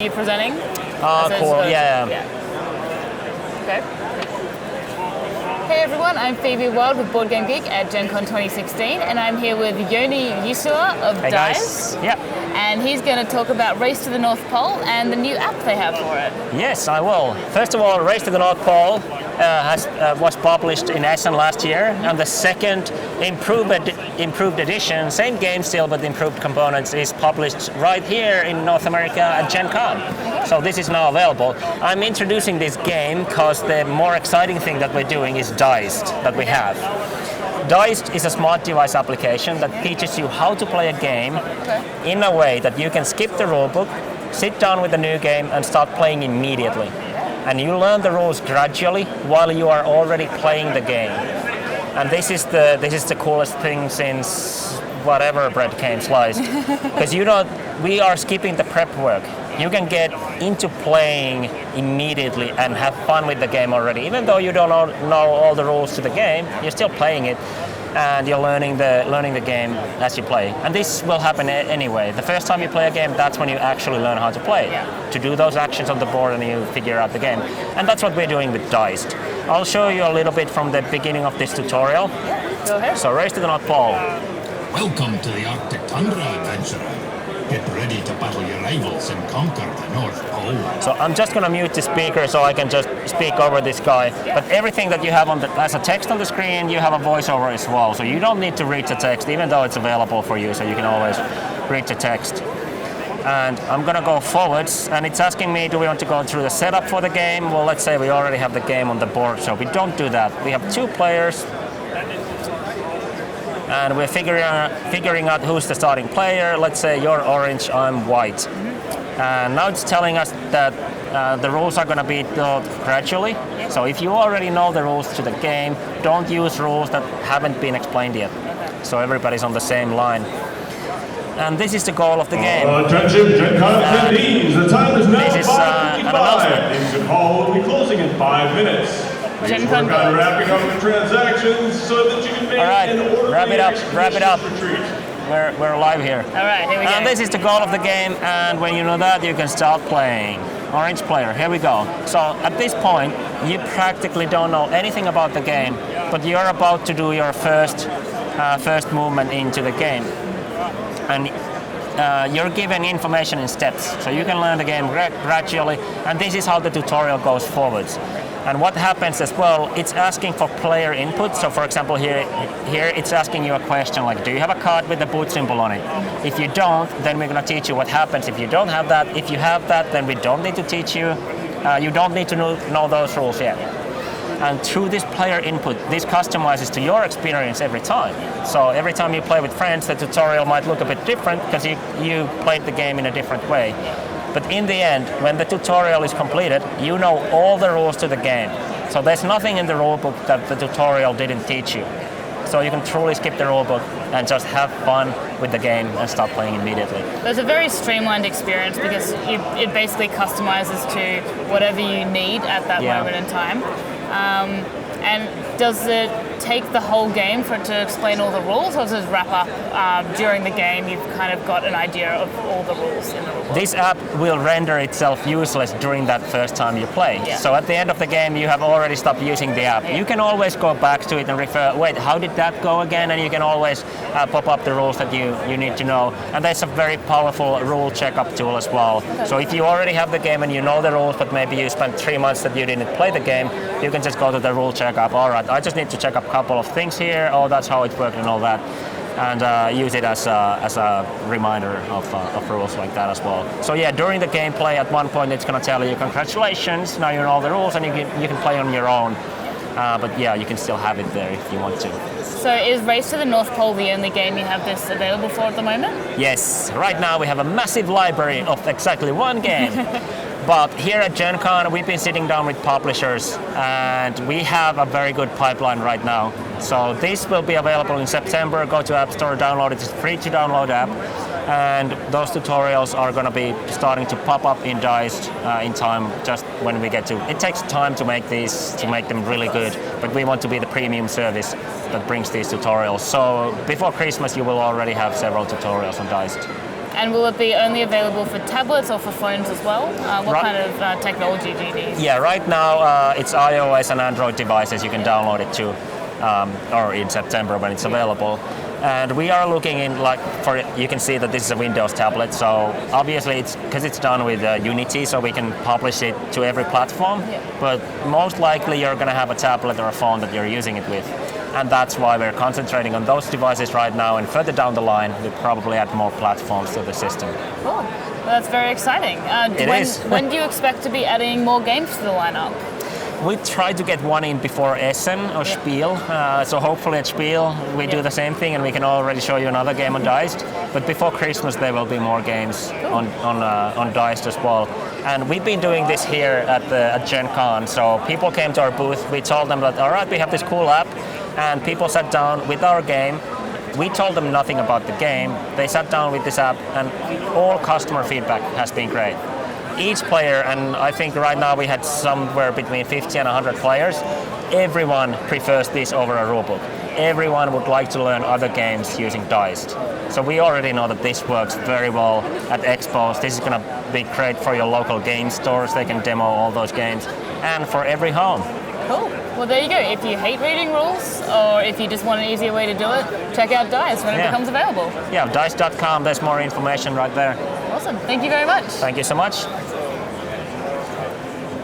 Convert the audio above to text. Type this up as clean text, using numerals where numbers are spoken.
you presenting? Oh, cool. Yeah. Okay. Hey everyone, I'm Phoebe Wild with BoardGameGeek at Gen Con 2016, and I'm here with Yoni Yusua of Hey Dized. guys. Yep. And he's going to talk about Race to the North Pole and the new app they have for it. Yes, I will. First of all, Race to the North Pole was published in Essen last year, and the second improved edition, same game still but improved components, is published right here in North America at Gen Con. So this is now available. I'm introducing this game because the more exciting thing that we're doing is Dized that we have. Dized is a smart device application that teaches you how to play a game in a way that you can skip the rulebook, sit down with a new game and start playing immediately. And you learn the rules gradually while you are already playing the game. And this is the coolest thing since whatever bread came sliced. Because we are skipping the prep work. You can get into playing immediately and have fun with the game already. Even though you don't know all the rules to the game, you're still playing it, and you're learning the game as you play. And this will happen anyway. The first time you play a game, that's when you actually learn how to play it. To do those actions on the board and you figure out the game. And that's what we're doing with Dized. I'll show you a little bit from the beginning of this tutorial. Go ahead. So Race to the North Pole. Welcome to the Arctic Tundra, adventurer. Get ready to battle your rivals and conquer the North Pole. So I'm just going to mute the speaker so I can just speak over this guy. But everything that you have as a text on the screen, you have a voiceover as well. So you don't need to read the text, even though it's available for you, so you can always read the text. And I'm going to go forwards, and it's asking me, do we want to go through the setup for the game? Well, let's say we already have the game on the board, so we don't do that. We have 2 players. And we're figuring out who's the starting player. Let's say you're orange, I'm white. And now it's telling us that the rules are going to be taught gradually. So if you already know the rules to the game, don't use rules that haven't been explained yet. So everybody's on the same line. And this is the goal of the game. Attention, Gen Con attendees. The time is now This is, an 5:55. announcement. Exit hall will be closing in 5 minutes. Please Gen Con work on wrapping up the transactions so that you can make All right, an orderly wrap it up. expedition retreat. We're live here. All right, here we go. And this is the goal of the game, and when you know that, you can start playing. Orange player, here we go. So at this point, you practically don't know anything about the game, but you're about to do your first movement into the game. And you're given information in steps, so you can learn the game gradually, and this is how the tutorial goes forwards. And what happens as well, it's asking for player input. So for example, here it's asking you a question like, do you have a card with the boot symbol on it? If you don't, then we're going to teach you what happens if you don't have that. If you have that, then we don't need to teach you. You don't need to know those rules yet. And through this player input, this customizes to your experience every time. So every time you play with friends, the tutorial might look a bit different because you played the game in a different way. But in the end, when the tutorial is completed, you know all the rules to the game. So there's nothing in the rulebook that the tutorial didn't teach you. So you can truly skip the rulebook and just have fun with the game and start playing immediately. There's a very streamlined experience because it basically customizes to whatever you need at that moment in time. And does it take the whole game for it to explain all the rules, or does it wrap up during the game? You've kind of got an idea of all the rules in the rulebook. This app will render itself useless during that first time you play. Yeah. So at the end of the game, you have already stopped using the app. Yeah. You can always go back to it and refer, wait, how did that go again? And you can always pop up the rules that you need to know. And there's a very powerful rule checkup tool as well. Okay. So if you already have the game and you know the rules, but maybe you spent 3 months that you didn't play the game, you can just go to the rule checkup. All right, I just need to check up a couple of things here. Oh, that's how it worked and all that. And use it as a reminder of rules like that as well. So yeah, during the gameplay, at one point it's going to tell you, congratulations, now you know all the rules and you can play on your own. But yeah, you can still have it there if you want to. So is Race to the North Pole the only game you have this available for at the moment? Yes, right now we have a massive library of exactly one game. But here at Gen Con, we've been sitting down with publishers and we have a very good pipeline right now. So this will be available in September. Go to App Store, download it. It's free to download the app. And those tutorials are going to be starting to pop up in Dized in time, just when we get to. It takes time to make these, to make them really good, but we want to be the premium service that brings these tutorials. So before Christmas, you will already have several tutorials on Dized. And will it be only available for tablets or for phones as well? What kind of technology do you need? Yeah, right now it's iOS and Android devices. You can download it too, or in September when it's available. And we are looking in you can see that this is a Windows tablet, so obviously it's because it's done with Unity, so we can publish it to every platform. Yeah. But most likely you're going to have a tablet or a phone that you're using it with. And that's why we're concentrating on those devices right now, and further down the line we'll probably add more platforms to the system. Cool. Well, that's very exciting. When do you expect to be adding more games to the lineup? We try to get one in before Essen or Spiel, so hopefully at Spiel we do the same thing and we can already show you another game on Dized. But before Christmas there will be more games on Dized as well. And we've been doing this here at Gen Con, so people came to our booth, we told them that alright, we have this cool app, and people sat down with our game. We told them nothing about the game, they sat down with this app, and all customer feedback has been great. Each player, and I think right now we had somewhere between 50 and 100 players, everyone prefers this over a rulebook. Everyone would like to learn other games using Dized. So we already know that this works very well at expos. This is going to be great for your local game stores. They can demo all those games, and for every home. Cool. Well, there you go. If you hate reading rules, or if you just want an easier way to do it, check out Dized when it becomes available. Yeah, Dized.com, there's more information right there. Awesome. Thank you very much. Thank you so much.